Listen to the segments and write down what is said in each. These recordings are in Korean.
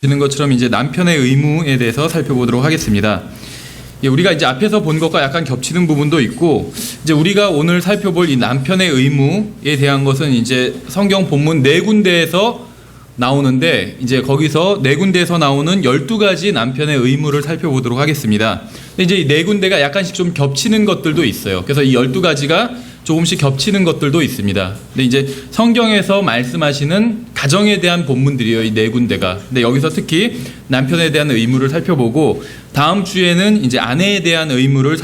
되는 것처럼 이제 남편의 의무에 대해서 살펴보도록 하겠습니다. 우리가 이제 앞에서 본 것과 약간 겹치는 부분도 있고, 이제 우리가 오늘 살펴볼 이 남편의 의무에 대한 것은 이제 성경 본문 4군데에서 나오는데, 이제 거기서 4군데에서 나오는 12가지 남편의 의무를 살펴보도록 하겠습니다. 근데 이제 이 4군데가 약간씩 좀 겹치는 것들도 있어요. 그래서 이 12가지가 조금씩 겹치는 것들도 있습니다. 근데 이제 성경에서 말씀하시는 가정에 대한 본문들이에요, 이 4군데가. 근데 여기서 특히 남편에 대한 의무를 살펴보고, 다음 주에는 이제 아내에 대한 의무를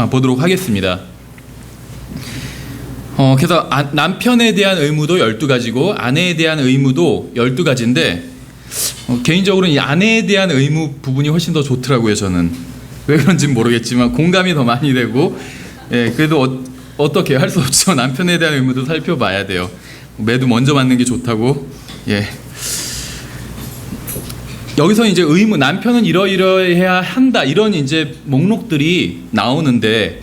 보도록 하겠습니다. 그래서 남편에 대한 의무도 12가지고 아내에 대한 의무도 12가지인데 개인적으로 이 아내에 대한 의무 부분이 훨씬 더 좋더라고요. 저는 왜 그런지는 모르겠지만 공감이 더 많이 되고, 그래도 어떻게 할 수 없죠. 남편에 대한 의무도 살펴봐야 돼요. 매도 먼저 맞는 게 좋다고. 여기서 이제 의무, 남편은 이러이러해야 한다, 이런 이제 목록들이 나오는데,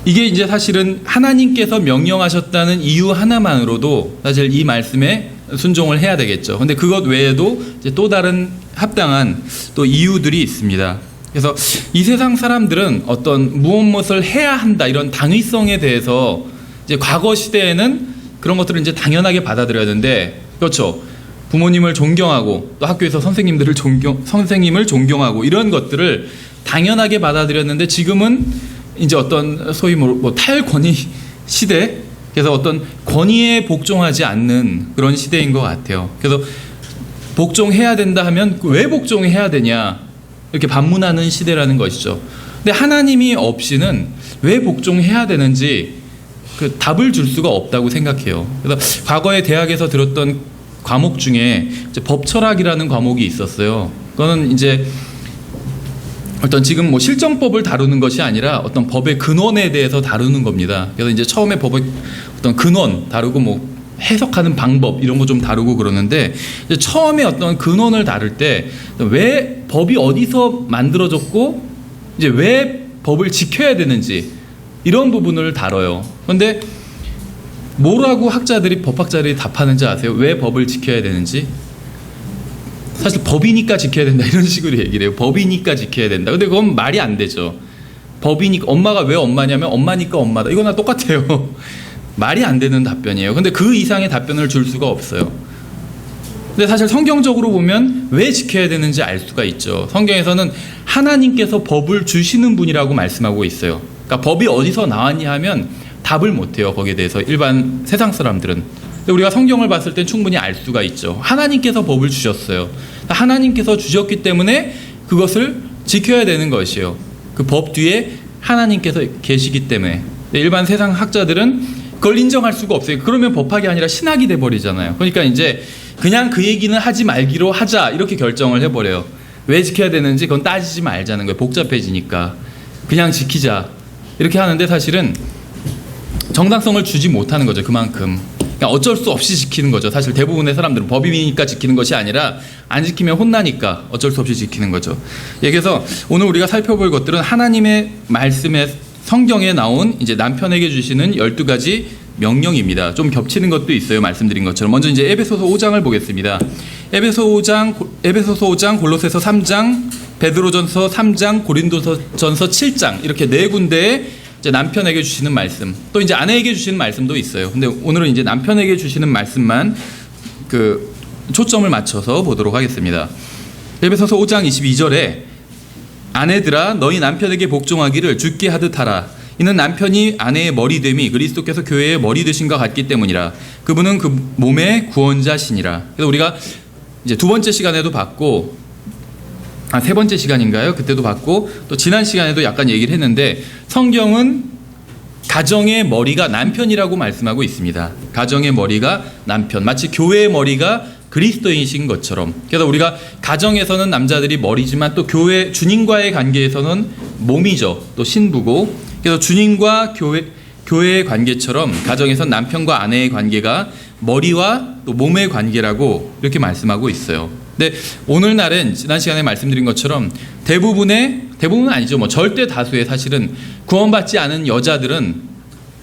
이게 이제 사실은 하나님께서 명령하셨다는 이유 하나만으로도 사실 이 말씀에 순종을 해야 되겠죠. 근데 그것 외에도 이제 또 다른 합당한 또 이유들이 있습니다. 그래서 이 세상 사람들은 어떤 무엇을 해야 한다, 이런 당위성에 대해서 이제 과거 시대에는 그런 것들을 이제 당연하게 받아들여야 되는데, 그렇죠. 부모님을 존경하고 또 학교에서 선생님을 존경하고 이런 것들을 당연하게 받아들였는데, 지금은 이제 어떤 소위 탈권위 시대, 그래서 어떤 권위에 복종하지 않는 그런 시대인 것 같아요. 그래서 복종해야 된다 하면 왜 복종해야 되냐, 이렇게 반문하는 시대라는 것이죠. 근데 하나님이 없이는 왜 복종해야 되는지 그 답을 줄 수가 없다고 생각해요. 그래서 과거에 대학에서 들었던 과목 중에 이제 법철학이라는 과목이 있었어요. 그거는 이제 어떤 지금 실정법을 다루는 것이 아니라 어떤 법의 근원에 대해서 다루는 겁니다. 그래서 이제 처음에 법의 어떤 근원 다루고 해석하는 방법 이런 거 좀 다루고 그러는데, 이제 처음에 어떤 근원을 다룰 때 왜 법이 어디서 만들어졌고 이제 왜 법을 지켜야 되는지 이런 부분을 다뤄요. 그런데 뭐라고 법학자들이 답하는지 아세요? 왜 법을 지켜야 되는지? 사실 법이니까 지켜야 된다, 이런 식으로 얘기를 해요. 법이니까 지켜야 된다. 근데 그건 말이 안 되죠. 법이니까, 엄마가 왜 엄마냐면 엄마니까 엄마다, 이거나 똑같아요. 말이 안 되는 답변이에요. 근데 그 이상의 답변을 줄 수가 없어요. 근데 사실 성경적으로 보면 왜 지켜야 되는지 알 수가 있죠. 성경에서는 하나님께서 법을 주시는 분이라고 말씀하고 있어요. 그러니까 법이 어디서 나왔냐 하면 답을 못해요. 거기에 대해서 일반 세상 사람들은. 근데 우리가 성경을 봤을 땐 충분히 알 수가 있죠. 하나님께서 법을 주셨어요. 하나님께서 주셨기 때문에 그것을 지켜야 되는 것이에요. 그 법 뒤에 하나님께서 계시기 때문에. 일반 세상 학자들은 그걸 인정할 수가 없어요. 그러면 법학이 아니라 신학이 돼버리잖아요. 그러니까 이제 그냥 그 얘기는 하지 말기로 하자, 이렇게 결정을 해버려요. 왜 지켜야 되는지 그건 따지지 말자는 거예요. 복잡해지니까 그냥 지키자, 이렇게 하는데 사실은 정당성을 주지 못하는 거죠. 그만큼 그러니까 어쩔 수 없이 지키는 거죠. 사실 대부분의 사람들은 법이니까 지키는 것이 아니라 안 지키면 혼나니까 어쩔 수 없이 지키는 거죠. 그래서 오늘 우리가 살펴볼 것들은 하나님의 말씀에, 성경에 나온 이제 남편에게 주시는 12가지 명령입니다. 좀 겹치는 것도 있어요, 말씀드린 것처럼. 먼저 이제 에베소서 5장을 보겠습니다. 에베소서 5장, 골로새서 3장, 베드로전서 3장, 고린도전서 7장, 이렇게 4군데에 이제 남편에게 주시는 말씀, 또 이제 아내에게 주시는 말씀도 있어요. 근데 오늘은 이제 남편에게 주시는 말씀만 초점을 맞춰서 보도록 하겠습니다. 에베소서 5장 22절에 아내들아 너희 남편에게 복종하기를 주께 하듯 하라. 이는 남편이 아내의 머리됨이 그리스도께서 교회의 머리 되신과 같기 때문이라. 그분은 그 몸의 구원자시니라. 그래서 우리가 이제 2번째 시간에도 봤고, 3번째 시간인가요? 그때도 봤고, 또 지난 시간에도 약간 얘기를 했는데, 성경은 가정의 머리가 남편이라고 말씀하고 있습니다. 가정의 머리가 남편, 마치 교회의 머리가 그리스도이신 것처럼. 그래서 우리가 가정에서는 남자들이 머리지만 또 교회, 주님과의 관계에서는 몸이죠. 또 신부고. 그래서 주님과 교회의 관계처럼 가정에서 남편과 아내의 관계가 머리와 또 몸의 관계라고 이렇게 말씀하고 있어요. 근데 오늘날은 지난 시간에 말씀드린 것처럼 대부분은 아니죠. 절대 다수의 사실은 구원받지 않은 여자들은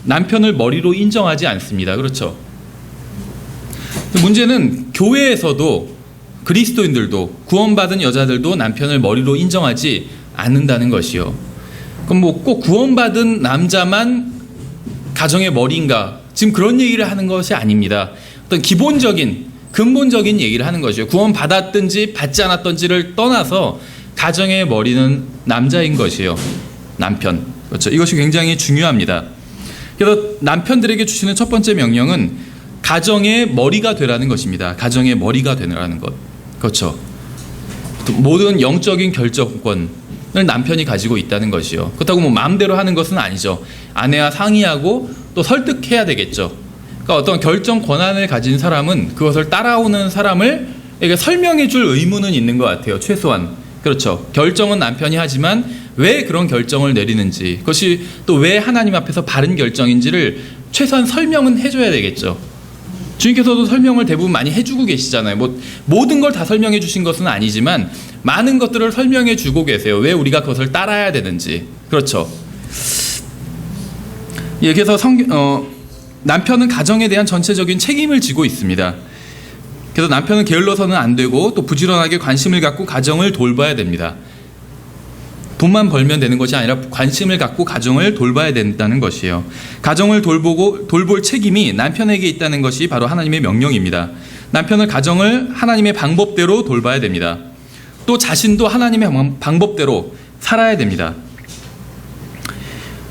남편을 머리로 인정하지 않습니다. 그렇죠? 문제는 교회에서도 그리스도인들도 구원받은 여자들도 남편을 머리로 인정하지 않는다는 것이요. 그럼 뭐 꼭 구원받은 남자만 가정의 머리인가? 지금 그런 얘기를 하는 것이 아닙니다. 어떤 기본적인 근본적인 얘기를 하는 것이죠. 구원받았든지 받지 않았든지를 떠나서 가정의 머리는 남자인 것이에요. 남편. 그렇죠. 이것이 굉장히 중요합니다. 그래서 남편들에게 주시는 첫 번째 명령은 가정의 머리가 되라는 것입니다. 가정의 머리가 되라는 것. 그렇죠. 모든 영적인 결정권을 남편이 가지고 있다는 것이요. 그렇다고 뭐 마음대로 하는 것은 아니죠. 아내와 상의하고 또 설득해야 되겠죠. 그러니까 어떤 결정 권한을 가진 사람은 그것을 따라오는 사람을 설명해 줄 의무는 있는 것 같아요. 최소한. 그렇죠. 결정은 남편이 하지만 왜 그런 결정을 내리는지, 그것이 또 왜 하나님 앞에서 바른 결정인지를 최소한 설명은 해줘야 되겠죠. 주님께서도 설명을 대부분 많이 해주고 계시잖아요. 뭐 모든 걸 다 설명해 주신 것은 아니지만 많은 것들을 설명해 주고 계세요. 왜 우리가 그것을 따라야 되는지. 그렇죠. 예, 그래서 남편은 가정에 대한 전체적인 책임을 지고 있습니다. 그래서 남편은 게을러서는 안 되고 또 부지런하게 관심을 갖고 가정을 돌봐야 됩니다. 돈만 벌면 되는 것이 아니라 관심을 갖고 가정을 돌봐야 된다는 것이에요. 가정을 돌볼 책임이 남편에게 있다는 것이 바로 하나님의 명령입니다. 남편은 가정을 하나님의 방법대로 돌봐야 됩니다. 또 자신도 하나님의 방법대로 살아야 됩니다.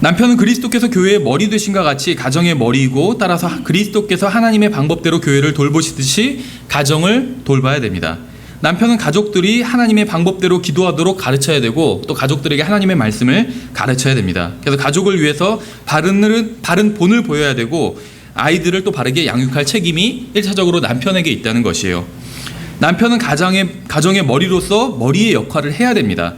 남편은 그리스도께서 교회의 머리 되신과 같이 가정의 머리이고, 따라서 그리스도께서 하나님의 방법대로 교회를 돌보시듯이 가정을 돌봐야 됩니다. 남편은 가족들이 하나님의 방법대로 기도하도록 가르쳐야 되고, 또 가족들에게 하나님의 말씀을 가르쳐야 됩니다. 그래서 가족을 위해서 바른 본을 보여야 되고, 아이들을 또 바르게 양육할 책임이 1차적으로 남편에게 있다는 것이에요. 남편은 가정의 머리로서 머리의 역할을 해야 됩니다.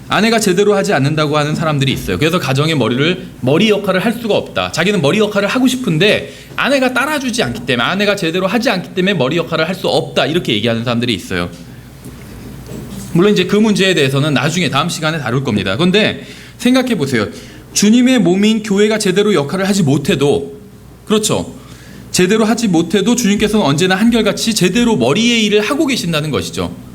아내가 제대로 하지 않는다고 하는 사람들이 있어요. 그래서 가정의 머리 역할을 할 수가 없다. 자기는 머리 역할을 하고 싶은데 아내가 따라주지 않기 때문에, 아내가 제대로 하지 않기 때문에 머리 역할을 할 수 없다, 이렇게 얘기하는 사람들이 있어요. 물론 이제 그 문제에 대해서는 나중에 다음 시간에 다룰 겁니다. 그런데 생각해 보세요. 주님의 몸인 교회가 제대로 역할을 하지 못해도, 그렇죠, 제대로 하지 못해도 주님께서는 언제나 한결같이 제대로 머리의 일을 하고 계신다는 것이죠.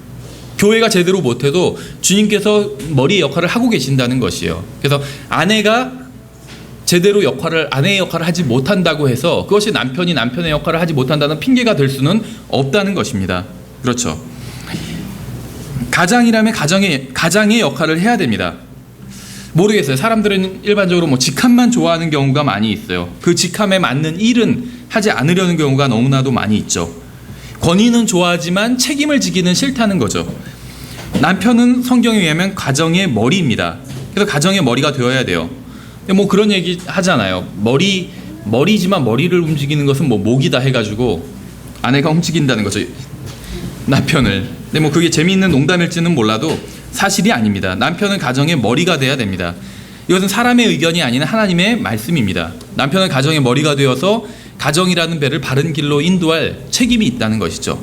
교회가 제대로 못해도 주님께서 머리의 역할을 하고 계신다는 것이에요. 그래서 아내가 제대로 아내의 역할을 하지 못한다고 해서 그것이 남편이 남편의 역할을 하지 못한다는 핑계가 될 수는 없다는 것입니다. 그렇죠. 가장이라면 가장의 역할을 해야 됩니다. 모르겠어요. 사람들은 일반적으로 뭐 직함만 좋아하는 경우가 많이 있어요. 그 직함에 맞는 일은 하지 않으려는 경우가 너무나도 많이 있죠. 권위는 좋아하지만 책임을 지기는 싫다는 거죠. 남편은 성경에 의하면 가정의 머리입니다. 그래서 가정의 머리가 되어야 돼요. 뭐 그런 얘기 하잖아요. 머리지만 머리를 움직이는 것은 뭐 목이다 해가지고 아내가 움직인다는 거죠, 남편을. 근데 뭐 그게 재미있는 농담일지는 몰라도 사실이 아닙니다. 남편은 가정의 머리가 돼야 됩니다. 이것은 사람의 의견이 아닌 하나님의 말씀입니다. 남편은 가정의 머리가 되어서 가정이라는 배를 바른 길로 인도할 책임이 있다는 것이죠.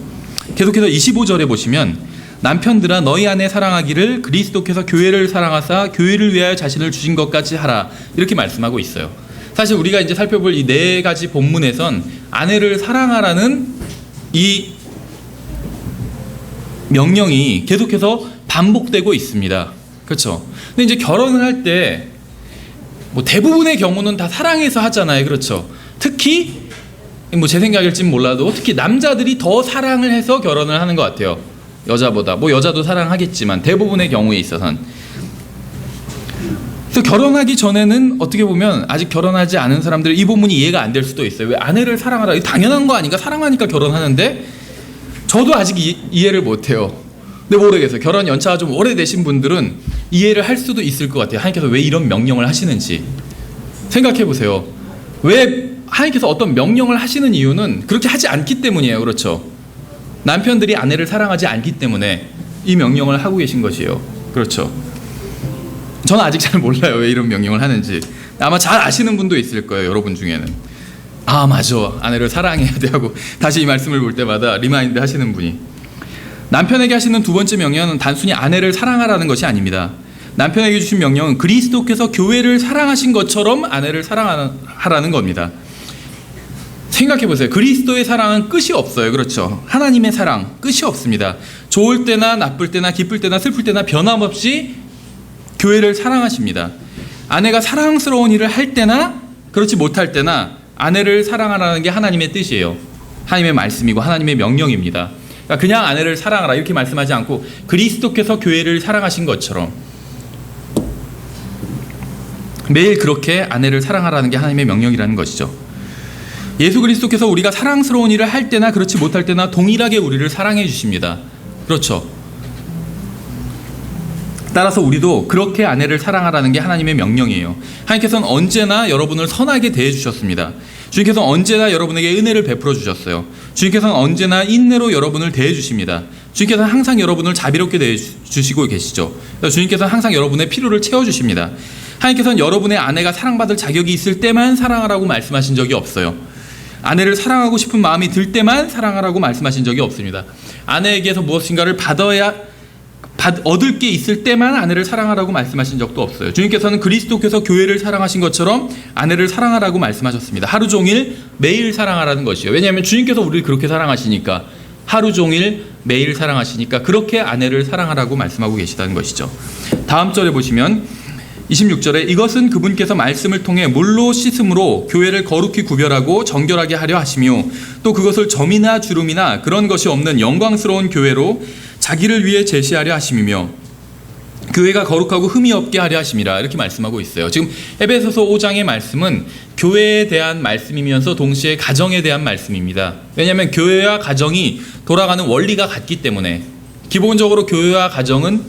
계속해서 25절에 보시면, 남편들아 너희 아내 사랑하기를 그리스도께서 교회를 사랑하사 교회를 위하여 자신을 주신 것 같이 하라, 이렇게 말씀하고 있어요. 사실 우리가 이제 살펴볼 이 네 가지 본문에선 아내를 사랑하라는 이 명령이 계속해서 반복되고 있습니다. 그렇죠. 근데 이제 결혼을 할 때 뭐 대부분의 경우는 다 사랑해서 하잖아요. 그렇죠. 특히 뭐 제 생각일진 몰라도 특히 남자들이 더 사랑을 해서 결혼을 하는 것 같아요. 여자보다. 뭐 여자도 사랑하겠지만 대부분의 경우에 있어서는. 그래서 결혼하기 전에는 어떻게 보면 아직 결혼하지 않은 사람들은 이 본문이 이해가 안 될 수도 있어요. 왜 아내를 사랑하라, 이거 당연한 거 아닌가? 사랑하니까 결혼하는데. 저도 아직 이해를 못해요. 근데 모르겠어요. 결혼 연차가 좀 오래되신 분들은 이해를 할 수도 있을 것 같아요. 하나님께서 왜 이런 명령을 하시는지 생각해 보세요. 왜 하나님께서 어떤 명령을 하시는 이유는 그렇게 하지 않기 때문이에요. 그렇죠. 남편들이 아내를 사랑하지 않기 때문에 이 명령을 하고 계신 것이에요. 그렇죠. 저는 아직 잘 몰라요, 왜 이런 명령을 하는지. 아마 잘 아시는 분도 있을 거예요, 여러분 중에는. 아, 맞아, 아내를 사랑해야 돼 하고 다시 이 말씀을 볼 때마다 리마인드 하시는 분이. 남편에게 하시는 두 번째 명령은 단순히 아내를 사랑하라는 것이 아닙니다. 남편에게 주신 명령은 그리스도께서 교회를 사랑하신 것처럼 아내를 사랑하라는 겁니다. 생각해 보세요. 그리스도의 사랑은 끝이 없어요. 그렇죠. 하나님의 사랑 끝이 없습니다. 좋을 때나 나쁠 때나 기쁠 때나 슬플 때나 변함없이 교회를 사랑하십니다. 아내가 사랑스러운 일을 할 때나 그렇지 못할 때나 아내를 사랑하라는 게 하나님의 뜻이에요. 하나님의 말씀이고 하나님의 명령입니다. 그러니까 그냥 아내를 사랑하라 이렇게 말씀하지 않고 그리스도께서 교회를 사랑하신 것처럼 매일 그렇게 아내를 사랑하라는 게 하나님의 명령이라는 것이죠. 예수 그리스도께서 우리가 사랑스러운 일을 할 때나 그렇지 못할 때나 동일하게 우리를 사랑해 주십니다. 그렇죠. 따라서 우리도 그렇게 아내를 사랑하라는 게 하나님의 명령이에요. 하나님께서는 언제나 여러분을 선하게 대해 주셨습니다. 주님께서는 언제나 여러분에게 은혜를 베풀어 주셨어요. 주님께서는 언제나 인내로 여러분을 대해 주십니다. 주님께서는 항상 여러분을 자비롭게 대해 주시고 계시죠. 주님께서는 항상 여러분의 필요를 채워 주십니다. 하나님께서는 여러분의 아내가 사랑받을 자격이 있을 때만 사랑하라고 말씀하신 적이 없어요. 아내를 사랑하고 싶은 마음이 들 때만 사랑하라고 말씀하신 적이 없습니다. 아내에게서 무엇인가를 얻을 게 있을 때만 아내를 사랑하라고 말씀하신 적도 없어요. 주님께서는 그리스도께서 교회를 사랑하신 것처럼 아내를 사랑하라고 말씀하셨습니다. 하루 종일 매일 사랑하라는 것이요. 왜냐하면 주님께서 우리를 그렇게 사랑하시니까, 하루 종일 매일 사랑하시니까 그렇게 아내를 사랑하라고 말씀하고 계시다는 것이죠. 다음 절에 보시면 26절에 이것은 그분께서 말씀을 통해 물로 씻음으로 교회를 거룩히 구별하고 정결하게 하려 하시며 또 그것을 점이나 주름이나 그런 것이 없는 영광스러운 교회로 자기를 위해 제시하려 하심이며 교회가 거룩하고 흠이 없게 하려 하심이라 이렇게 말씀하고 있어요. 지금 에베소서 5장의 말씀은 교회에 대한 말씀이면서 동시에 가정에 대한 말씀입니다. 왜냐하면 교회와 가정이 돌아가는 원리가 같기 때문에 기본적으로 교회와 가정은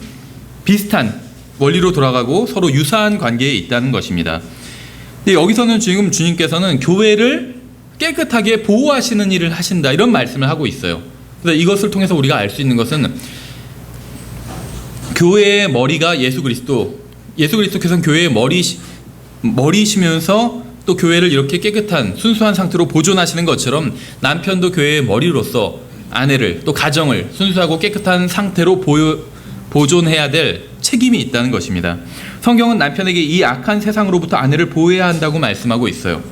비슷한 원리로 돌아가고 서로 유사한 관계에 있다는 것입니다. 근데 여기서는 지금 주님께서는 교회를 깨끗하게 보호하시는 일을 하신다 이런 말씀을 하고 있어요. 그래서 이것을 통해서 우리가 알 수 있는 것은 교회의 머리가 예수 그리스도께서는 교회의 머리시면서 또 교회를 이렇게 깨끗한 순수한 상태로 보존하시는 것처럼 남편도 교회의 머리로서 아내를 또 가정을 순수하고 깨끗한 상태로 보존해야 될 책임이 있다는 것입니다. 성경은 남편에게 이 악한 세상으로부터 아내를 보호해야 한다고 말씀하고 있어요.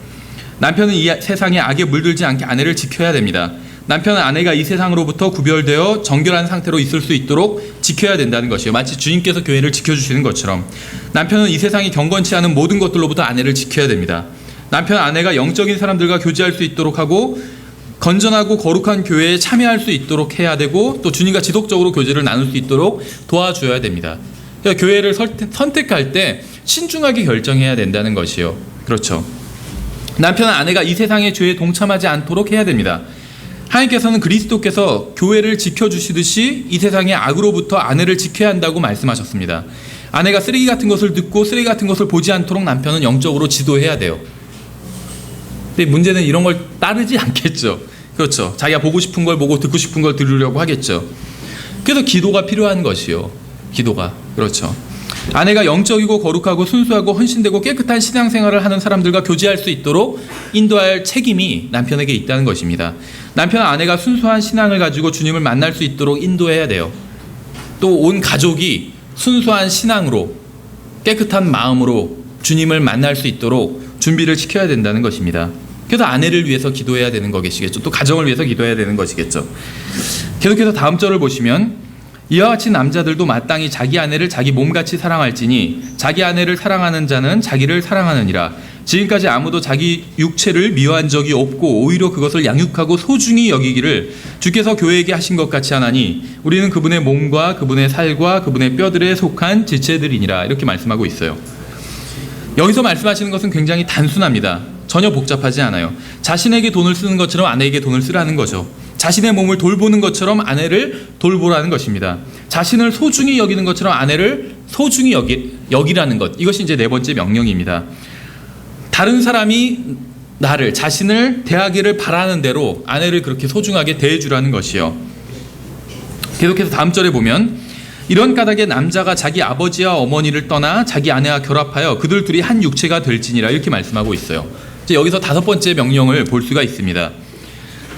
남편은 이 세상에 악에 물들지 않게 아내를 지켜야 됩니다. 남편은 아내가 이 세상으로부터 구별되어 정결한 상태로 있을 수 있도록 지켜야 된다는 것이에요. 마치 주님께서 교회를 지켜주시는 것처럼 남편은 이 세상이 경건치 않은 모든 것들로부터 아내를 지켜야 됩니다. 남편은 아내가 영적인 사람들과 교제할 수 있도록 하고 건전하고 거룩한 교회에 참여할 수 있도록 해야 되고 또 주님과 지속적으로 교제를 나눌 수 있도록 도와줘야 됩니다. 그러니까 교회를 선택할 때 신중하게 결정해야 된다는 것이요. 그렇죠. 남편은 아내가 이 세상의 죄에 동참하지 않도록 해야 됩니다. 하나님께서는 그리스도께서 교회를 지켜주시듯이 이 세상의 악으로부터 아내를 지켜야 한다고 말씀하셨습니다. 아내가 쓰레기 같은 것을 듣고 쓰레기 같은 것을 보지 않도록 남편은 영적으로 지도해야 돼요. 근데 문제는 이런 걸 따르지 않겠죠. 그렇죠. 자기가 보고 싶은 걸 보고 듣고 싶은 걸 들으려고 하겠죠. 그래서 기도가 필요한 것이요. 기도가. 그렇죠. 아내가 영적이고 거룩하고 순수하고 헌신되고 깨끗한 신앙생활을 하는 사람들과 교제할 수 있도록 인도할 책임이 남편에게 있다는 것입니다. 남편은 아내가 순수한 신앙을 가지고 주님을 만날 수 있도록 인도해야 돼요. 또 온 가족이 순수한 신앙으로 깨끗한 마음으로 주님을 만날 수 있도록 준비를 시켜야 된다는 것입니다. 그래서 아내를 위해서 기도해야 되는 것이겠죠. 또 가정을 위해서 기도해야 되는 것이겠죠. 계속해서 다음 절을 보시면 이와 같이 남자들도 마땅히 자기 아내를 자기 몸같이 사랑할지니 자기 아내를 사랑하는 자는 자기를 사랑하느니라. 지금까지 아무도 자기 육체를 미워한 적이 없고 오히려 그것을 양육하고 소중히 여기기를 주께서 교회에게 하신 것 같이 하나니 우리는 그분의 몸과 그분의 살과 그분의 뼈들에 속한 지체들이니라. 이렇게 말씀하고 있어요. 여기서 말씀하시는 것은 굉장히 단순합니다. 전혀 복잡하지 않아요. 자신에게 돈을 쓰는 것처럼 아내에게 돈을 쓰라는 거죠. 자신의 몸을 돌보는 것처럼 아내를 돌보라는 것입니다. 자신을 소중히 여기는 것처럼 아내를 소중히 여기라는 것. 이것이 이제 네 번째 명령입니다. 다른 사람이 자신을 대하기를 바라는 대로 아내를 그렇게 소중하게 대해주라는 것이요. 계속해서 다음 절에 보면 이런 까닭에 남자가 자기 아버지와 어머니를 떠나 자기 아내와 결합하여 그들 둘이 한 육체가 될지니라. 이렇게 말씀하고 있어요. 이제 여기서 다섯 번째 명령을 볼 수가 있습니다.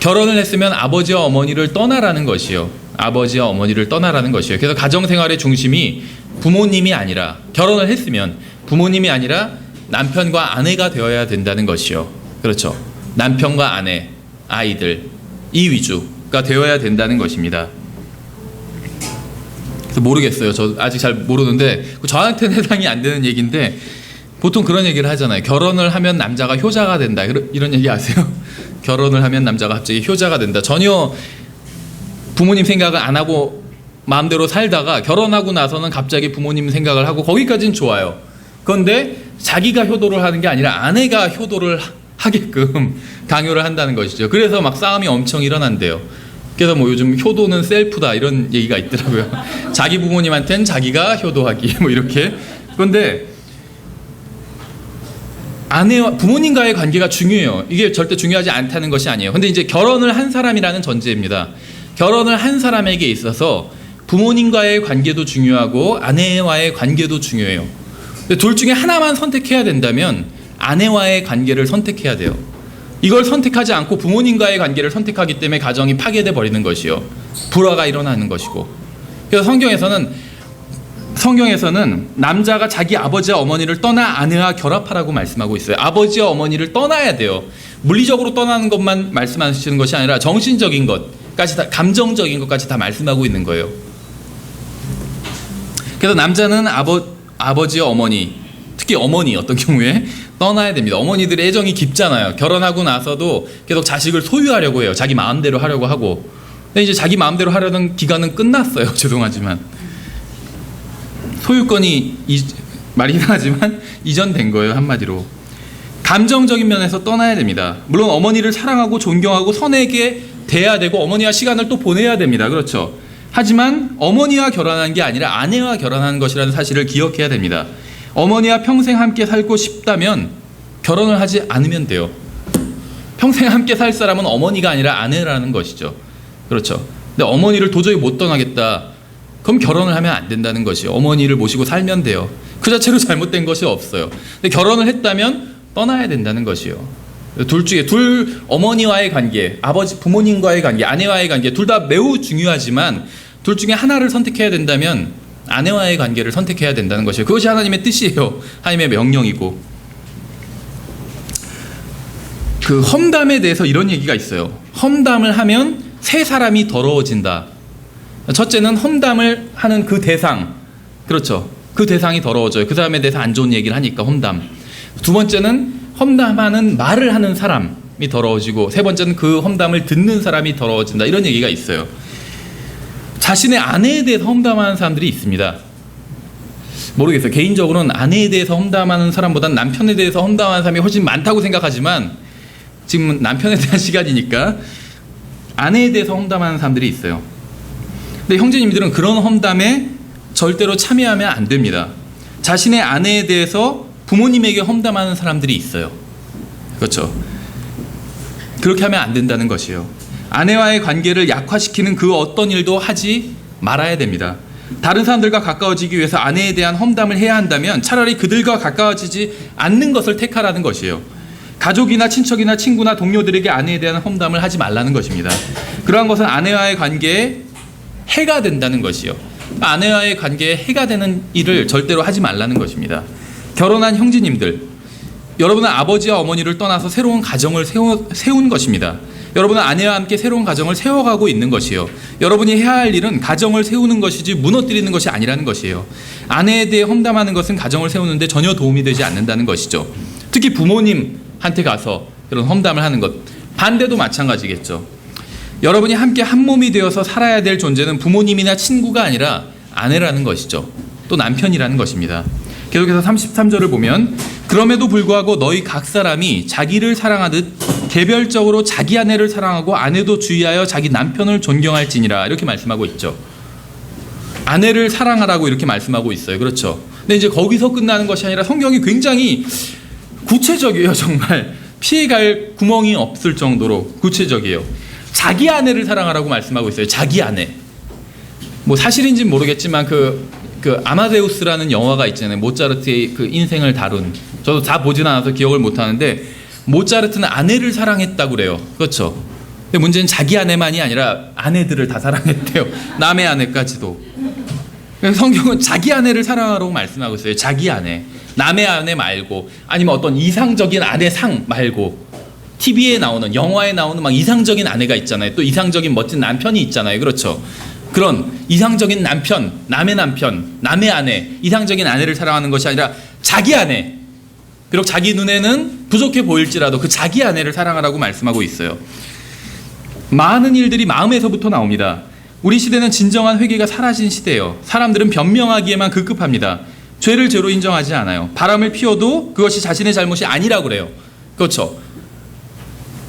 결혼을 했으면 아버지와 어머니를 떠나라는 것이요. 아버지와 어머니를 떠나라는 것이요. 그래서 가정생활의 중심이 부모님이 아니라, 결혼을 했으면 부모님이 아니라 남편과 아내가 되어야 된다는 것이요. 그렇죠. 남편과 아내, 아이들 이 위주가 되어야 된다는 것입니다. 모르겠어요. 저 아직 잘 모르는데 저한테는 해당이 안 되는 얘기인데 보통 그런 얘기를 하잖아요. 결혼을 하면 남자가 효자가 된다. 이런 얘기 아세요? 결혼을 하면 남자가 갑자기 효자가 된다. 전혀 부모님 생각을 안 하고 마음대로 살다가 결혼하고 나서는 갑자기 부모님 생각을 하고 거기까지는 좋아요. 그런데 자기가 효도를 하는 게 아니라 아내가 효도를 하게끔 강요를 한다는 것이죠. 그래서 막 싸움이 엄청 일어난대요. 그래서 뭐 요즘 효도는 셀프다 이런 얘기가 있더라고요. 자기 부모님한테는 자기가 효도하기 뭐 이렇게. 그런데 아내와 부모님과의 관계가 중요해요. 이게 절대 중요하지 않다는 것이 아니에요. 근데 이제 결혼을 한 사람이라는 전제입니다. 결혼을 한 사람에게 있어서 부모님과의 관계도 중요하고 아내와의 관계도 중요해요. 근데 둘 중에 하나만 선택해야 된다면 아내와의 관계를 선택해야 돼요. 이걸 선택하지 않고 부모님과의 관계를 선택하기 때문에 가정이 파괴돼 버리는 것이요. 불화가 일어나는 것이고. 그래서 성경에서는 남자가 자기 아버지와 어머니를 떠나 아내와 결합하라고 말씀하고 있어요. 아버지와 어머니를 떠나야 돼요. 물리적으로 떠나는 것만 말씀하시는 것이 아니라 정신적인 것까지 다, 감정적인 것까지 다 말씀하고 있는 거예요. 그래서 남자는 아버지와 어머니, 특히 어머니 어떤 경우에 떠나야 됩니다. 어머니들의 애정이 깊잖아요. 결혼하고 나서도 계속 자식을 소유하려고 해요. 자기 마음대로 하려고 하고. 근데 이제 자기 마음대로 하려는 기간은 끝났어요. 죄송하지만. 소유권이 말이 나지만 이전된 거예요. 한마디로. 감정적인 면에서 떠나야 됩니다. 물론 어머니를 사랑하고 존경하고 선하게 대해야 되고 어머니와 시간을 또 보내야 됩니다. 그렇죠. 하지만 어머니와 결혼한 게 아니라 아내와 결혼한 것이라는 사실을 기억해야 됩니다. 어머니와 평생 함께 살고 싶다면 결혼을 하지 않으면 돼요. 평생 함께 살 사람은 어머니가 아니라 아내라는 것이죠. 그렇죠. 근데 어머니를 도저히 못 떠나겠다. 그럼 결혼을 하면 안 된다는 것이요. 어머니를 모시고 살면 돼요. 그 자체로 잘못된 것이 없어요. 근데 결혼을 했다면 떠나야 된다는 것이요. 둘 어머니와의 관계, 아버지 부모님과의 관계, 아내와의 관계 둘 다 매우 중요하지만 둘 중에 하나를 선택해야 된다면 아내와의 관계를 선택해야 된다는 것이에요. 그것이 하나님의 뜻이에요. 하나님의 명령이고. 그 험담에 대해서 이런 얘기가 있어요. 험담을 하면 세 사람이 더러워진다. 첫째는 험담을 하는 그 대상, 그렇죠. 그 대상이 더러워져요. 그 사람에 대해서 안 좋은 얘기를 하니까 험담. 두 번째는 험담하는 말을 하는 사람이 더러워지고, 세 번째는 그 험담을 듣는 사람이 더러워진다. 이런 얘기가 있어요. 자신의 아내에 대해서 험담하는 사람들이 있습니다. 모르겠어요. 개인적으로는 아내에 대해서 험담하는 사람보다는 남편에 대해서 험담하는 사람이 훨씬 많다고 생각하지만 지금 남편에 대한 시간이니까 아내에 대해서 험담하는 사람들이 있어요. 근데 형제님들은 그런 험담에 절대로 참여하면 안 됩니다. 자신의 아내에 대해서 부모님에게 험담하는 사람들이 있어요. 그렇죠. 그렇게 하면 안 된다는 것이에요. 아내와의 관계를 약화시키는 그 어떤 일도 하지 말아야 됩니다. 다른 사람들과 가까워지기 위해서 아내에 대한 험담을 해야 한다면 차라리 그들과 가까워지지 않는 것을 택하라는 것이에요. 가족이나 친척이나 친구나 동료들에게 아내에 대한 험담을 하지 말라는 것입니다. 그러한 것은 아내와의 관계에 해가 된다는 것이요. 아내와의 관계에 해가 되는 일을 절대로 하지 말라는 것입니다. 결혼한 형제님들, 여러분은 아버지와 어머니를 떠나서 새로운 가정을 세운 것입니다. 여러분은 아내와 함께 새로운 가정을 세워가고 있는 것이요. 여러분이 해야 할 일은 가정을 세우는 것이지 무너뜨리는 것이 아니라는 것이에요. 아내에 대해 험담하는 것은 가정을 세우는데 전혀 도움이 되지 않는다는 것이죠. 특히 부모님한테 가서 이런 험담을 하는 것, 반대도 마찬가지겠죠. 여러분이 함께 한 몸이 되어서 살아야 될 존재는 부모님이나 친구가 아니라 아내라는 것이죠. 또 남편이라는 것입니다. 계속해서 33절을 보면 그럼에도 불구하고 너희 각 사람이 자기를 사랑하듯 개별적으로 자기 아내를 사랑하고 아내도 주의하여 자기 남편을 존경할지니라 이렇게 말씀하고 있죠. 아내를 사랑하라고 이렇게 말씀하고 있어요. 그렇죠. 근데 이제 거기서 끝나는 것이 아니라 성경이 굉장히 구체적이에요. 정말 피해갈 구멍이 없을 정도로 구체적이에요. 자기 아내를 사랑하라고 말씀하고 있어요. 자기 아내. 뭐 사실인지는 모르겠지만 그 아마데우스라는 영화가 있잖아요. 모차르트의 그 인생을 다룬. 저도 다 보진 않아서 기억을 못 하는데 모차르트는 아내를 사랑했다고 그래요. 그렇죠. 근데 문제는 자기 아내만이 아니라 아내들을 다 사랑했대요. 남의 아내까지도. 성경은 자기 아내를 사랑하라고 말씀하고 있어요. 자기 아내. 남의 아내 말고, 아니면 어떤 이상적인 아내상 말고, TV에 나오는, 영화에 나오는 막 이상적인 아내가 있잖아요. 또 이상적인 멋진 남편이 있잖아요. 그렇죠. 그런 이상적인 남편, 남의 아내, 이상적인 아내를 사랑하는 것이 아니라 자기 아내, 비록 자기 눈에는 부족해 보일지라도 그 자기 아내를 사랑하라고 말씀하고 있어요. 많은 일들이 마음에서부터 나옵니다. 우리 시대는 진정한 회개가 사라진 시대예요. 사람들은 변명하기에만 급급합니다. 죄를 죄로 인정하지 않아요. 바람을 피워도 그것이 자신의 잘못이 아니라고 그래요. 그렇죠.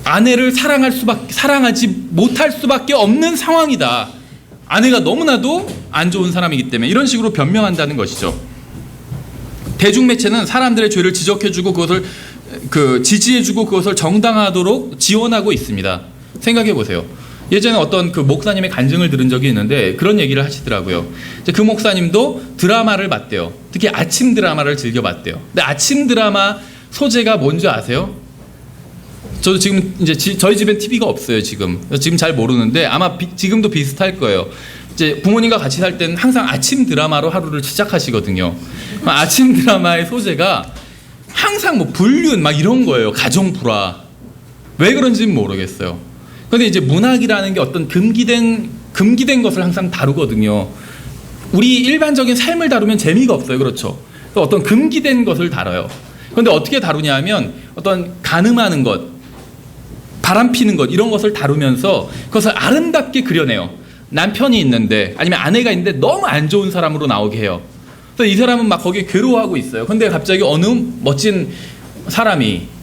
아내를 사랑하지 못할 수밖에 없는 상황이다. 아내가 너무나도 안 좋은 사람이기 때문에 이런 식으로 변명한다는 것이죠. 대중매체는 사람들의 죄를 지적해주고 그것을 지지해주고 그것을 정당화하도록 지원하고 있습니다. 생각해 보세요. 예전에 어떤 그 목사님의 간증을 들은 적이 있는데 그런 얘기를 하시더라고요. 이제 그 목사님도 드라마를 봤대요. 특히 아침 드라마를 즐겨봤대요. 근데 아침 드라마 소재가 뭔지 아세요? 저도 지금 이제 저희 집엔 TV가 없어요. 지금 잘 모르는데 아마 지금도 비슷할 거예요. 이제 부모님과 같이 살 때는 항상 아침 드라마로 하루를 시작하시거든요. 아침 드라마의 소재가 항상 뭐 불륜 막 이런 거예요. 가정 불화. 왜 그런지는 모르겠어요. 근데 이제 문학이라는 게 어떤 금기된 것을 항상 다루거든요. 우리 일반적인 삶을 다루면 재미가 없어요. 그렇죠. 어떤 금기된 것을 다뤄요. 그런데 어떻게 다루냐 하면 어떤 간음하는 것, 바람 피는 것 이런 것을 다루면서 그것을 아름답게 그려내요. 남편이 있는데 아니면 아내가 있는데 너무 안 좋은 사람으로 나오게 해요. 그래서 이 사람은 막 거기에 괴로워하고 있어요. 근데 갑자기 어느 멋진 사람이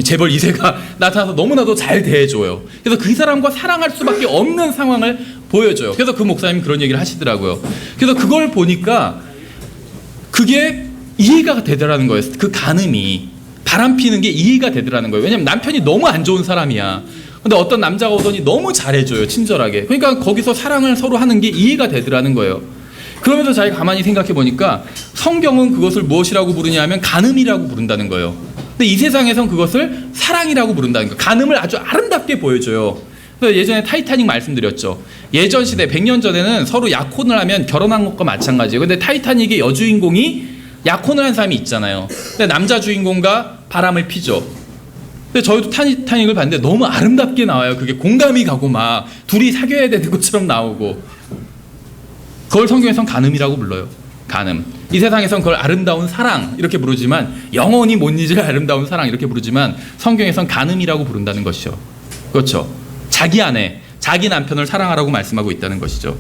재벌 2세가 나타나서 너무나도 잘 대해줘요. 그래서 그 사람과 사랑할 수밖에 없는 상황을 보여줘요. 그래서 그 목사님이 그런 얘기를 하시더라고요. 그래서 그걸 보니까 그게 이해가 되더라는 거예요. 그 간음이 바람 피는 게 이해가 되더라는 거예요. 왜냐면 남편이 너무 안 좋은 사람이야. 근데 어떤 남자가 오더니 너무 잘해줘요. 친절하게. 그러니까 거기서 사랑을 서로 하는 게 이해가 되더라는 거예요. 그러면서 자기가 가만히 생각해 보니까 성경은 그것을 무엇이라고 부르냐 하면 간음이라고 부른다는 거예요. 근데 이 세상에선 그것을 사랑이라고 부른다는 거예요. 간음을 아주 아름답게 보여줘요. 그래서 예전에 타이타닉 말씀드렸죠. 예전 시대 100년 전에는 서로 약혼을 하면 결혼한 것과 마찬가지예요. 근데 타이타닉의 여주인공이 약혼을 한 사람이 있잖아요. 근데 남자 주인공과 바람을 피죠. 근데 저희도 타이타닉을 봤는데 너무 아름답게 나와요. 그게 공감이 가고 막 둘이 사귀어야 되는 것처럼 나오고. 그걸 성경에선 간음이라고 불러요. 간음. 이 세상에선 그걸 아름다운 사랑 이렇게 부르지만 영원히 못 잊을 아름다운 사랑 이렇게 부르지만 성경에선 간음이라고 부른다는 것이죠. 그렇죠. 자기 아내, 자기 남편을 사랑하라고 말씀하고 있다는 것이죠.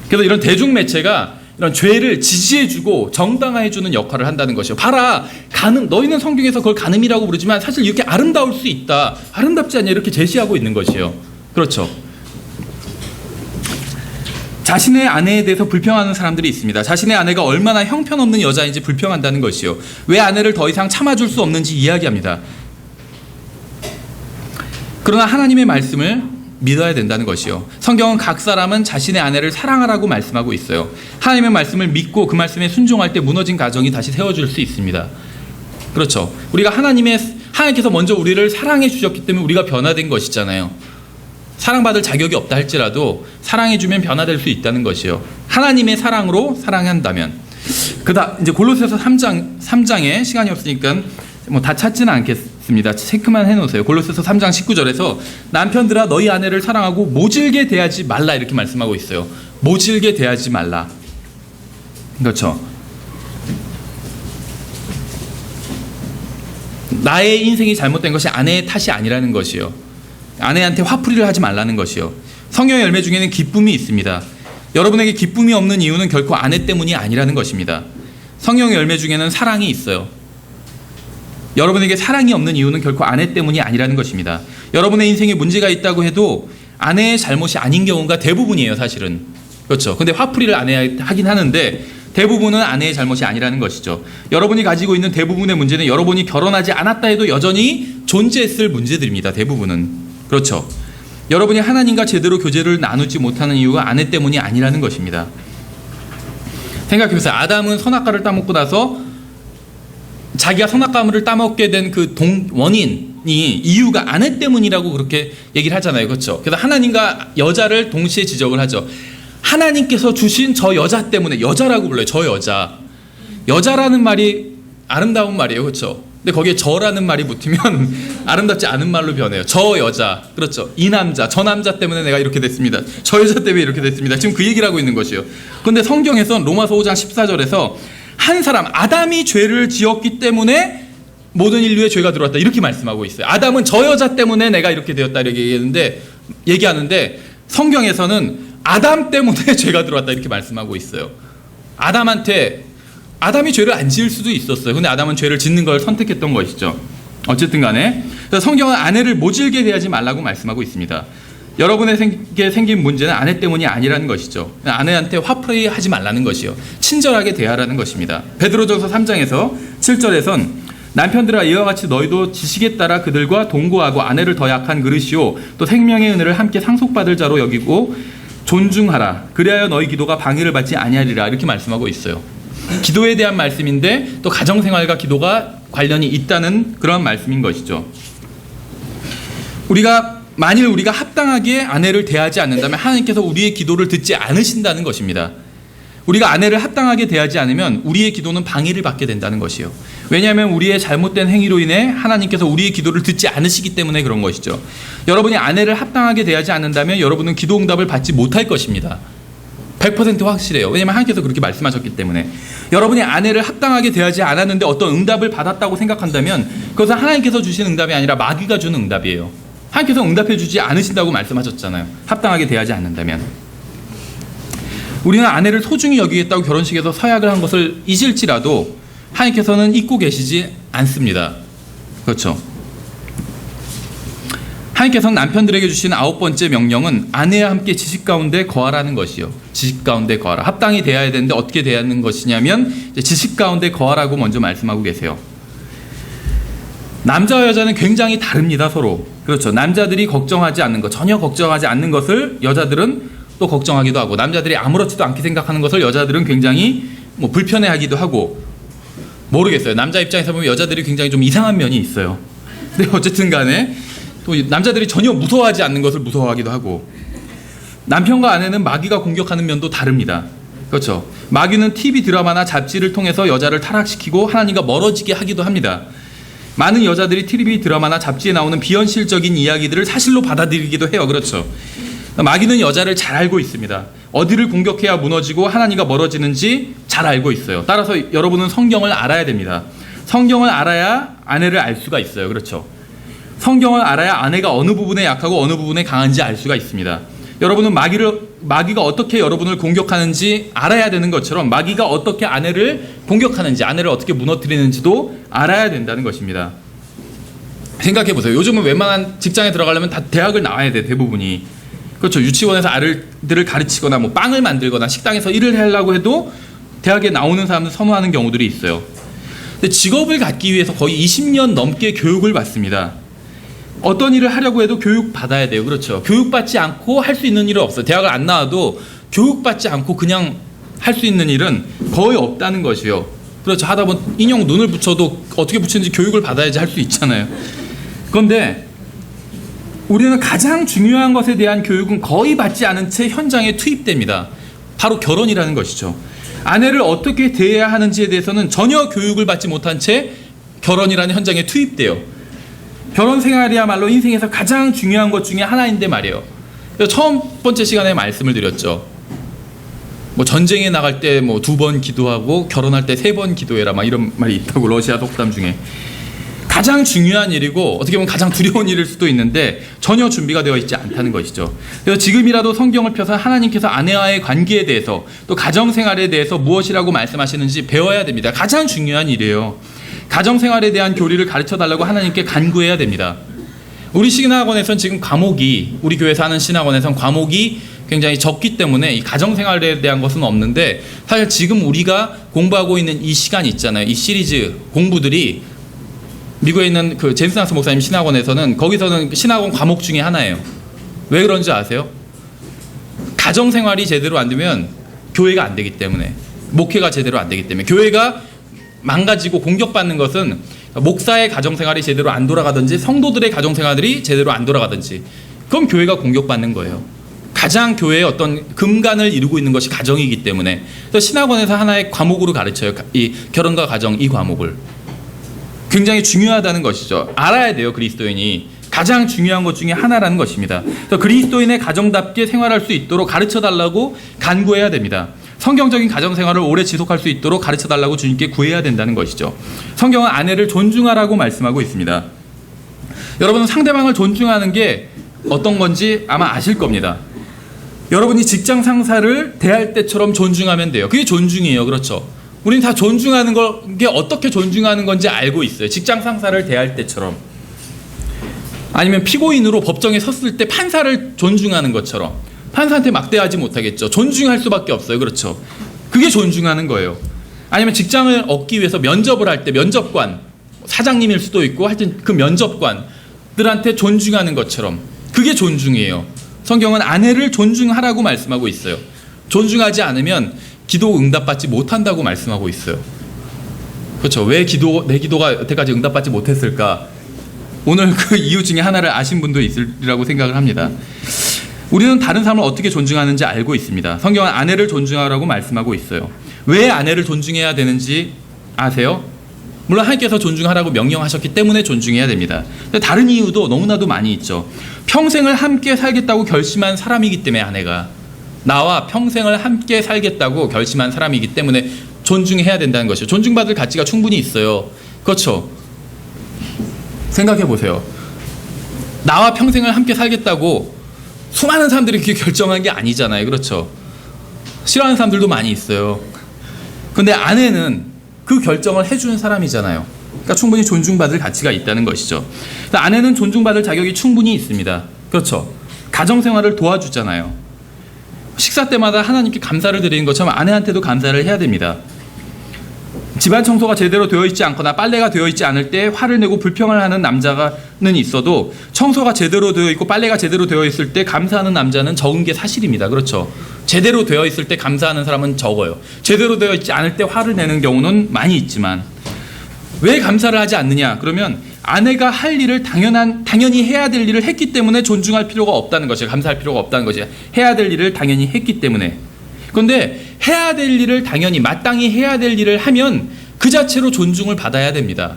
그래서 이런 대중매체가 이런 죄를 지지해주고 정당화해주는 역할을 한다는 것이요. 봐라, 간음. 너희는 성경에서 그걸 간음이라고 부르지만 사실 이렇게 아름다울 수 있다. 아름답지 않냐 이렇게 제시하고 있는 것이요. 그렇죠. 자신의 아내에 대해서 불평하는 사람들이 있습니다. 자신의 아내가 얼마나 형편없는 여자인지 불평한다는 것이요. 왜 아내를 더 이상 참아줄 수 없는지 이야기합니다. 그러나 하나님의 말씀을 믿어야 된다는 것이요. 성경은 각 사람은 자신의 아내를 사랑하라고 말씀하고 있어요. 하나님의 말씀을 믿고 그 말씀에 순종할 때 무너진 가정이 다시 세워질 수 있습니다. 그렇죠. 우리가 하나님께서 먼저 우리를 사랑해 주셨기 때문에 우리가 변화된 것이잖아요. 사랑받을 자격이 없다 할지라도 사랑해주면 변화될 수 있다는 것이요. 하나님의 사랑으로 사랑한다면. 이제 골로새서 3장에 시간이 없으니까 뭐 다 찾지는 않겠습니다. 체크만 해놓으세요. 골로새서 3장 19절에서 남편들아 너희 아내를 사랑하고 모질게 대하지 말라 이렇게 말씀하고 있어요. 모질게 대하지 말라. 그렇죠. 나의 인생이 잘못된 것이 아내의 탓이 아니라는 것이요. 아내한테 화풀이를 하지 말라는 것이요. 성령의 열매 중에는 기쁨이 있습니다. 여러분에게 기쁨이 없는 이유는 결코 아내 때문이 아니라는 것입니다. 성령의 열매 중에는 사랑이 있어요. 여러분에게 사랑이 없는 이유는 결코 아내 때문이 아니라는 것입니다. 여러분의 인생에 문제가 있다고 해도 아내의 잘못이 아닌 경우가 대부분이에요, 사실은. 그렇죠. 근데 화풀이를 아내가 하긴 하는데 대부분은 아내의 잘못이 아니라는 것이죠. 여러분이 가지고 있는 대부분의 문제는 여러분이 결혼하지 않았다 해도 여전히 존재했을 문제들입니다. 대부분은. 그렇죠. 여러분이 하나님과 제대로 교제를 나누지 못하는 이유가 아내 때문이 아니라는 것입니다. 생각해보세요. 아담은 선악과를 따먹고 나서 자기가 선악과를 따먹게 된 그 원인이 이유가 아내 때문이라고 그렇게 얘기를 하잖아요. 그렇죠. 그래서 하나님과 여자를 동시에 지적을 하죠. 하나님께서 주신 저 여자 때문에, 여자라고 불러요. 저 여자. 여자라는 말이 아름다운 말이에요. 그렇죠. 근데 거기에 저라는 말이 붙으면 아름답지 않은 말로 변해요. 저 여자, 그렇죠. 이 남자, 저 남자 때문에 내가 이렇게 됐습니다. 저 여자 때문에 이렇게 됐습니다. 지금 그 얘기를 하고 있는 것이요. 그런데 성경에선 로마서 5장 14절에서 한 사람 아담이 죄를 지었기 때문에 모든 인류의 죄가 들어왔다 이렇게 말씀하고 있어요. 아담은 저 여자 때문에 내가 이렇게 되었다 이렇게 얘기하는데 성경에서는 아담 때문에 죄가 들어왔다 이렇게 말씀하고 있어요. 아담이 죄를 안 지을 수도 있었어요. 근데 아담은 죄를 짓는 걸 선택했던 것이죠. 어쨌든 간에 성경은 아내를 모질게 대하지 말라고 말씀하고 있습니다. 여러분에게 생긴 문제는 아내 때문이 아니라는 것이죠. 아내한테 화풀이 하지 말라는 것이요. 친절하게 대하라는 것입니다. 베드로전서 3장에서 7절에선 남편들아 이와 같이 너희도 지식에 따라 그들과 동거하고 아내를 더 약한 그릇이요 또 생명의 은혜를 함께 상속받을 자로 여기고 존중하라. 그리하여 너희 기도가 방해를 받지 아니하리라. 이렇게 말씀하고 있어요. 기도에 대한 말씀인데 또 가정생활과 기도가 관련이 있다는 그런 말씀인 것이죠. 만일 우리가 합당하게 아내를 대하지 않는다면 하나님께서 우리의 기도를 듣지 않으신다는 것입니다. 우리가 아내를 합당하게 대하지 않으면 우리의 기도는 방해를 받게 된다는 것이요. 왜냐하면 우리의 잘못된 행위로 인해 하나님께서 우리의 기도를 듣지 않으시기 때문에 그런 것이죠. 여러분이 아내를 합당하게 대하지 않는다면 여러분은 기도 응답을 받지 못할 것입니다. 100% 확실해요. 왜냐하면 하나님께서 그렇게 말씀하셨기 때문에. 여러분이 아내를 합당하게 대하지 않았는데 어떤 응답을 받았다고 생각한다면 그것은 하나님께서 주신 응답이 아니라 마귀가 주는 응답이에요. 하나님께서 응답해 주지 않으신다고 말씀하셨잖아요. 합당하게 대하지 않는다면. 우리는 아내를 소중히 여기겠다고 결혼식에서 서약을 한 것을 잊을지라도 하나님께서는 잊고 계시지 않습니다. 그렇죠. 하나님께서는 남편들에게 주신 9번째 명령은 아내와 함께 지식 가운데 거하라는 것이요. 지식 가운데 거하라. 합당히 대해야 되는데 어떻게 대해야 하는 것이냐면 지식 가운데 거하라고 먼저 말씀하고 계세요. 남자와 여자는 굉장히 다릅니다. 서로. 그렇죠. 남자들이 걱정하지 않는 것, 전혀 걱정하지 않는 것을 여자들은 또 걱정하기도 하고 남자들이 아무렇지도 않게 생각하는 것을 여자들은 굉장히 불편해하기도 하고 모르겠어요. 남자 입장에서 보면 여자들이 굉장히 좀 이상한 면이 있어요. 근데 어쨌든 간에 또 남자들이 전혀 무서워하지 않는 것을 무서워하기도 하고 남편과 아내는 마귀가 공격하는 면도 다릅니다. 그렇죠. 마귀는 TV 드라마나 잡지를 통해서 여자를 타락시키고 하나님과 멀어지게 하기도 합니다. 많은 여자들이 TV 드라마나 잡지에 나오는 비현실적인 이야기들을 사실로 받아들이기도 해요. 그렇죠. 마귀는 여자를 잘 알고 있습니다. 어디를 공격해야 무너지고 하나님과 멀어지는지 잘 알고 있어요. 따라서 여러분은 성경을 알아야 됩니다. 성경을 알아야 아내를 알 수가 있어요. 그렇죠. 성경을 알아야 아내가 어느 부분에 약하고 어느 부분에 강한지 알 수가 있습니다. 여러분은 마귀가 어떻게 여러분을 공격하는지 알아야 되는 것처럼 마귀가 어떻게 아내를 공격하는지 아내를 어떻게 무너뜨리는지도 알아야 된다는 것입니다. 생각해 보세요. 요즘은 웬만한 직장에 들어가려면 다 대학을 나와야 돼. 대부분이. 그렇죠. 유치원에서 아이들을 가르치거나 빵을 만들거나 식당에서 일을 하려고 해도 대학에 나오는 사람들 선호하는 경우들이 있어요. 근데 직업을 갖기 위해서 거의 20년 넘게 교육을 받습니다. 어떤 일을 하려고 해도 교육받아야 돼요. 그렇죠. 교육받지 않고 할 수 있는 일은 없어요. 대학을 안 나와도 교육받지 않고 그냥 할 수 있는 일은 거의 없다는 것이요. 그렇죠. 하다 보면 인형 눈을 붙여도 어떻게 붙이는지 교육을 받아야지 할 수 있잖아요. 그런데 우리는 가장 중요한 것에 대한 교육은 거의 받지 않은 채 현장에 투입됩니다. 바로 결혼이라는 것이죠. 아내를 어떻게 대해야 하는지에 대해서는 전혀 교육을 받지 못한 채 결혼이라는 현장에 투입돼요. 결혼 생활이야말로 인생에서 가장 중요한 것 중에 하나인데 말이에요. 처음 번째 시간에 말씀을 드렸죠. 전쟁에 나갈 때 2번 기도하고 결혼할 때 3번 기도해라 이런 말이 있다고 러시아 속담 중에. 가장 중요한 일이고 어떻게 보면 가장 두려운 일일 수도 있는데 전혀 준비가 되어 있지 않다는 것이죠. 그래서 지금이라도 성경을 펴서 하나님께서 아내와의 관계에 대해서 또 가정생활에 대해서 무엇이라고 말씀하시는지 배워야 됩니다. 가장 중요한 일이에요. 가정생활에 대한 교리를 가르쳐달라고 하나님께 간구해야 됩니다. 우리 신학원에서는 지금 과목이 우리 교회에서 하는 신학원에서는 과목이 굉장히 적기 때문에 이 가정생활에 대한 것은 없는데 사실 지금 우리가 공부하고 있는 이 시간 있잖아요. 이 시리즈 공부들이 미국에 있는 그 제임스 나스 목사님 신학원에서는 거기서는 신학원 과목 중에 하나예요. 왜 그런지 아세요? 가정생활이 제대로 안 되면 교회가 안 되기 때문에 목회가 제대로 안 되기 때문에 교회가 망가지고 공격받는 것은 목사의 가정생활이 제대로 안 돌아가든지 성도들의 가정생활이 제대로 안 돌아가든지 그럼 교회가 공격받는 거예요. 가장 교회의 어떤 근간을 이루고 있는 것이 가정이기 때문에 그래서 신학원에서 하나의 과목으로 가르쳐요. 이 결혼과 가정 이 과목을. 굉장히 중요하다는 것이죠. 알아야 돼요. 그리스도인이 가장 중요한 것 중에 하나라는 것입니다. 그래서 그리스도인의 가정답게 생활할 수 있도록 가르쳐달라고 간구해야 됩니다. 성경적인 가정생활을 오래 지속할 수 있도록 가르쳐달라고 주님께 구해야 된다는 것이죠. 성경은 아내를 존중하라고 말씀하고 있습니다. 여러분은 상대방을 존중하는 게 어떤 건지 아마 아실 겁니다. 여러분이 직장 상사를 대할 때처럼 존중하면 돼요. 그게 존중이에요. 그렇죠? 우리는 다 존중하는 게 어떻게 존중하는 건지 알고 있어요. 직장 상사를 대할 때처럼. 아니면 피고인으로 법정에 섰을 때 판사를 존중하는 것처럼. 판사한테 막대하지 못하겠죠. 존중할 수밖에 없어요. 그렇죠? 그게 존중하는 거예요. 아니면 직장을 얻기 위해서 면접을 할 때 면접관, 사장님일 수도 있고 하여튼 그 면접관들한테 존중하는 것처럼 그게 존중이에요. 성경은 아내를 존중하라고 말씀하고 있어요. 존중하지 않으면 기도 응답받지 못한다고 말씀하고 있어요. 그렇죠? 왜 내 기도가 여태까지 응답받지 못했을까? 오늘 그 이유 중에 하나를 아신 분도 있으리라고 생각을 합니다. 우리는 다른 사람을 어떻게 존중하는지 알고 있습니다. 성경은 아내를 존중하라고 말씀하고 있어요. 왜 아내를 존중해야 되는지 아세요? 물론 하나님께서 존중하라고 명령하셨기 때문에 존중해야 됩니다. 근데 다른 이유도 너무나도 많이 있죠. 평생을 함께 살겠다고 결심한 사람이기 때문에 아내가 나와 평생을 함께 살겠다고 결심한 사람이기 때문에 존중해야 된다는 것이죠. 존중받을 가치가 충분히 있어요. 그렇죠? 생각해 보세요. 나와 평생을 함께 살겠다고 수많은 사람들이 그렇게 결정한 게 아니잖아요. 그렇죠? 싫어하는 사람들도 많이 있어요. 근데 아내는 그 결정을 해준 사람이잖아요. 그러니까 충분히 존중받을 가치가 있다는 것이죠. 아내는 존중받을 자격이 충분히 있습니다. 그렇죠? 가정생활을 도와주잖아요. 식사 때마다 하나님께 감사를 드리는 것처럼 아내한테도 감사를 해야 됩니다. 집안 청소가 제대로 되어 있지 않거나 빨래가 되어 있지 않을 때 화를 내고 불평을 하는 남자는 있어도 청소가 제대로 되어 있고 빨래가 제대로 되어 있을 때 감사하는 남자는 적은 게 사실입니다. 그렇죠? 제대로 되어 있을 때 감사하는 사람은 적어요. 제대로 되어 있지 않을 때 화를 내는 경우는 많이 있지만 왜 감사를 하지 않느냐? 그러면 아내가 할 일을 당연히 해야 될 일을 했기 때문에 존중할 필요가 없다는 것이에요. 감사할 필요가 없다는 것이에요. 해야 될 일을 당연히 했기 때문에. 그런데 해야 될 일을 당연히 마땅히 해야 될 일을 하면 그 자체로 존중을 받아야 됩니다.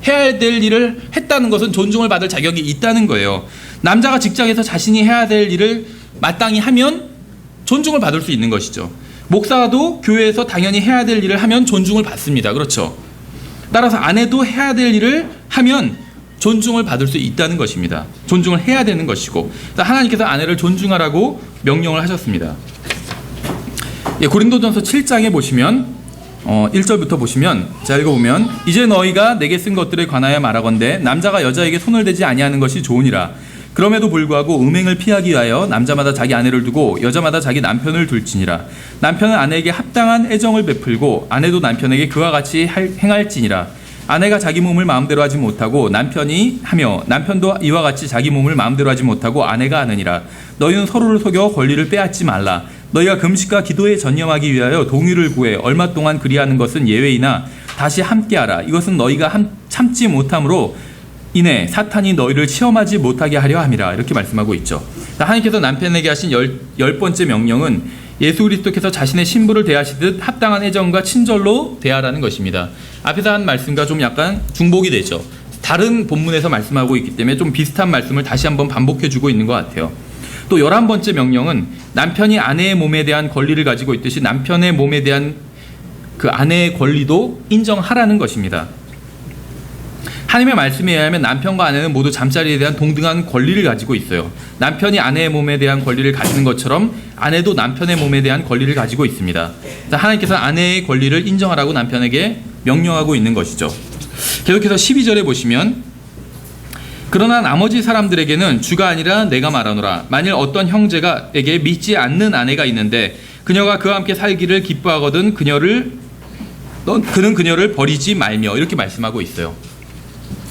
해야 될 일을 했다는 것은 존중을 받을 자격이 있다는 거예요. 남자가 직장에서 자신이 해야 될 일을 마땅히 하면 존중을 받을 수 있는 것이죠. 목사도 교회에서 당연히 해야 될 일을 하면 존중을 받습니다. 그렇죠? 따라서 아내도 해야 될 일을 하면 존중을 받을 수 있다는 것입니다. 존중을 해야 되는 것이고 하나님께서 아내를 존중하라고 명령을 하셨습니다. 고린도전서 7장에 보시면 1절부터 보시면 자 읽어보면 이제 너희가 내게 쓴 것들에 관하여 말하건대 남자가 여자에게 손을 대지 아니하는 것이 좋으니라. 그럼에도 불구하고 음행을 피하기 위하여 남자마다 자기 아내를 두고 여자마다 자기 남편을 둘지니라. 남편은 아내에게 합당한 애정을 베풀고 아내도 남편에게 그와 같이 행할지니라. 아내가 자기 몸을 마음대로 하지 못하고 남편이 하며 남편도 이와 같이 자기 몸을 마음대로 하지 못하고 아내가 하느니라. 너희는 서로를 속여 권리를 빼앗지 말라. 너희가 금식과 기도에 전념하기 위하여 동의를 구해 얼마 동안 그리하는 것은 예외이나 다시 함께하라. 이것은 너희가 참지 못함으로 인해 사탄이 너희를 시험하지 못하게 하려 함이라. 이렇게 말씀하고 있죠. 하나님께서 남편에게 하신 열 번째 명령은 예수 그리스도께서 자신의 신부를 대하시듯 합당한 애정과 친절로 대하라는 것입니다. 앞에서 한 말씀과 좀 약간 중복이 되죠. 다른 본문에서 말씀하고 있기 때문에 좀 비슷한 말씀을 다시 한번 반복해주고 있는 것 같아요. 또 11번째 명령은 남편이 아내의 몸에 대한 권리를 가지고 있듯이 남편의 몸에 대한 그 아내의 권리도 인정하라는 것입니다. 하나님의 말씀에 의하면 남편과 아내는 모두 잠자리에 대한 동등한 권리를 가지고 있어요. 남편이 아내의 몸에 대한 권리를 가지는 것처럼 아내도 남편의 몸에 대한 권리를 가지고 있습니다. 하나님께서 아내의 권리를 인정하라고 남편에게 명령하고 있는 것이죠. 계속해서 12절에 보시면 그러나 나머지 사람들에게는 주가 아니라 내가 말하노라. 만일 어떤 형제가에게 믿지 않는 아내가 있는데 그녀가 그와 함께 살기를 기뻐하거든 그는 그녀를 버리지 말며 이렇게 말씀하고 있어요.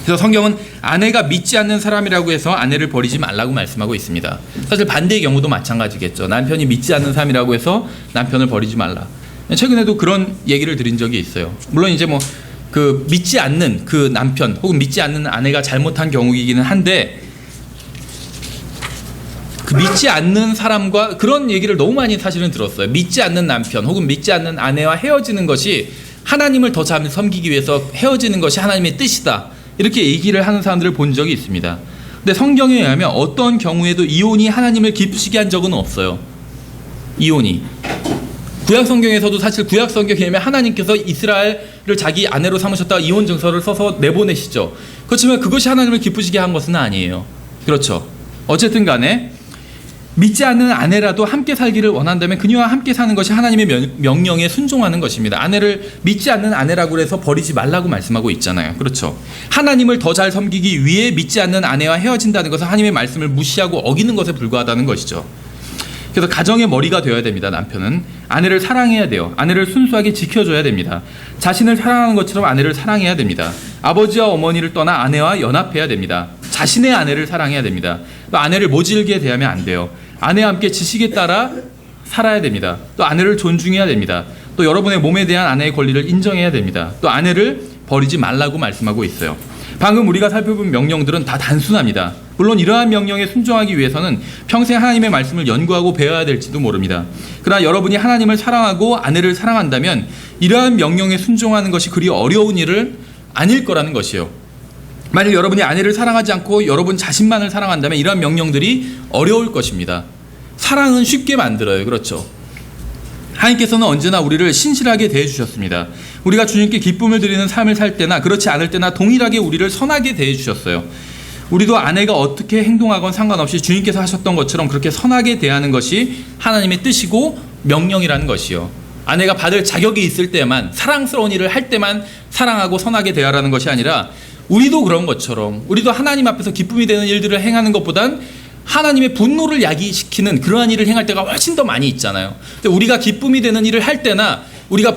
그래서 성경은 아내가 믿지 않는 사람이라고 해서 아내를 버리지 말라고 말씀하고 있습니다. 사실 반대의 경우도 마찬가지겠죠. 남편이 믿지 않는 사람이라고 해서 남편을 버리지 말라. 최근에도 그런 얘기를 드린 적이 있어요. 물론 이제 그 믿지 않는 그 남편 혹은 믿지 않는 아내가 잘못한 경우이기는 한데 그 믿지 않는 사람과 그런 얘기를 너무 많이 사실은 들었어요. 믿지 않는 남편 혹은 믿지 않는 아내와 헤어지는 것이 하나님을 더 잘 섬기기 위해서 헤어지는 것이 하나님의 뜻이다. 이렇게 얘기를 하는 사람들을 본 적이 있습니다. 근데 성경에 의하면 어떤 경우에도 이혼이 하나님을 기쁘시게 한 적은 없어요. 이혼이. 구약 성경에서도 사실 구약 성경에 의하면 하나님께서 이스라엘을 자기 아내로 삼으셨다가 이혼 증서를 써서 내보내시죠. 그렇지만 그것이 하나님을 기쁘시게 한 것은 아니에요. 그렇죠. 어쨌든 간에 믿지 않는 아내라도 함께 살기를 원한다면 그녀와 함께 사는 것이 하나님의 명령에 순종하는 것입니다. 아내를 믿지 않는 아내라고 해서 버리지 말라고 말씀하고 있잖아요. 그렇죠. 하나님을 더 잘 섬기기 위해 믿지 않는 아내와 헤어진다는 것은 하나님의 말씀을 무시하고 어기는 것에 불과하다는 것이죠. 그래서 가정의 머리가 되어야 됩니다. 남편은 아내를 사랑해야 돼요. 아내를 순수하게 지켜줘야 됩니다. 자신을 사랑하는 것처럼 아내를 사랑해야 됩니다. 아버지와 어머니를 떠나 아내와 연합해야 됩니다. 자신의 아내를 사랑해야 됩니다. 또 아내를 모질게 대하면 안 돼요. 아내와 함께 지식에 따라 살아야 됩니다. 또 아내를 존중해야 됩니다. 또 여러분의 몸에 대한 아내의 권리를 인정해야 됩니다. 또 아내를 버리지 말라고 말씀하고 있어요. 방금 우리가 살펴본 명령들은 다 단순합니다. 물론 이러한 명령에 순종하기 위해서는 평생 하나님의 말씀을 연구하고 배워야 될지도 모릅니다. 그러나 여러분이 하나님을 사랑하고 아내를 사랑한다면 이러한 명령에 순종하는 것이 그리 어려운 일은 아닐 거라는 것이요. 만일 여러분이 아내를 사랑하지 않고 여러분 자신만을 사랑한다면 이러한 명령들이 어려울 것입니다. 사랑은 쉽게 만들어요. 그렇죠. 하나님께서는 언제나 우리를 신실하게 대해주셨습니다. 우리가 주님께 기쁨을 드리는 삶을 살 때나 그렇지 않을 때나 동일하게 우리를 선하게 대해주셨어요. 우리도 아내가 어떻게 행동하건 상관없이 주님께서 하셨던 것처럼 그렇게 선하게 대하는 것이 하나님의 뜻이고 명령이라는 것이요. 아내가 받을 자격이 있을 때만, 사랑스러운 일을 할 때만 사랑하고 선하게 대하라는 것이 아니라 우리도 그런 것처럼 우리도 하나님 앞에서 기쁨이 되는 일들을 행하는 것보단 하나님의 분노를 야기시키는 그러한 일을 행할 때가 훨씬 더 많이 있잖아요. 근데 우리가 기쁨이 되는 일을 할 때나 우리가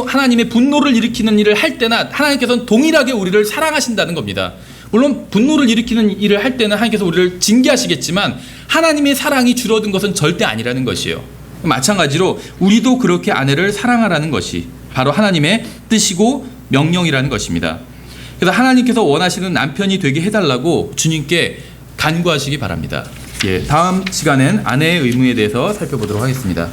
하나님의 분노를 일으키는 일을 할 때나 하나님께서는 동일하게 우리를 사랑하신다는 겁니다. 물론 분노를 일으키는 일을 할 때는 하나님께서 우리를 징계하시겠지만 하나님의 사랑이 줄어든 것은 절대 아니라는 것이에요. 마찬가지로 우리도 그렇게 아내를 사랑하라는 것이 바로 하나님의 뜻이고 명령이라는 것입니다. 그래서 하나님께서 원하시는 남편이 되게 해달라고 주님께 간구하시기 바랍니다. 다음 시간엔 아내의 의무에 대해서 살펴보도록 하겠습니다.